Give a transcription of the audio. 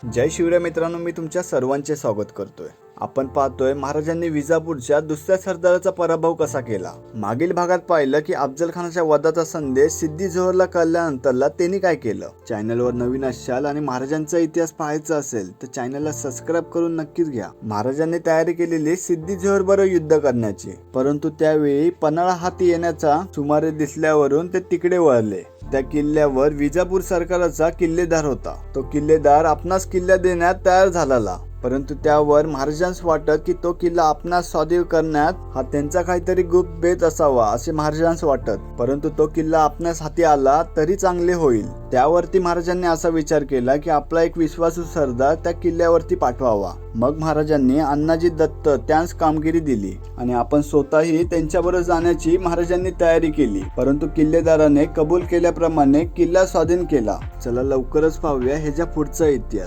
जय शिवराय मित्रांनो, मी तुमच्या सर्वांचे स्वागत करतोय। आपण पाहतोय महाराजांनी विजापूरच्या दुसऱ्या सरदाराचा पराभव कसा केला। मागील भागात पाहिलं की अफजल खानाच्या वधाचा संदेश सिद्दी जोहरला कळल्यानंतरला त्यांनी काय केलं। चॅनलवर नवीन असाल आणि महाराजांचा इतिहास पाहायचा असेल तर चॅनलला सबस्क्राइब करून नक्कीच घ्या। महाराजांनी तयारी केलेली सिद्दी जोहर बरोबर युद्ध करण्याची, परंतु त्यावेळी पन्हाळा हाती येण्याचा सुमारे दिसल्यावरून ते तिकडे वळले। त्या किल्ल्यावर विजापूर सरकाराचा किल्लेदार होता। तो किल्लेदार आपणास किल्ला देण्यात तयार झालेला, परंतु त्यावर महाराजांस वाटत की तो किल्ला आपणास स्वाधीन करण्यात हा त्यांचा काहीतरी गुप्त बेत असावा असे महाराजांस वाटत। परंतु तो किल्ला आपणास हाती आला तरी चांगले होईल। त्यावरती महाराजांनी असा विचार केला की आपला एक विश्वासू सरदार त्या किल्ल्यावरती पाठवावा। मग महाराजांनी अण्णाजी दत्त त्यांस कामगिरी दिली आणि आपण स्वतःही त्यांच्याबरोबर जाण्याची महाराजांनी तयारी केली, परंतु किल्लेदाराने कबूल केल्याप्रमाणे किल्ला स्वाधीन केला। चला लवकरच पाहूया ह्याच्या पुढचा इतिहास।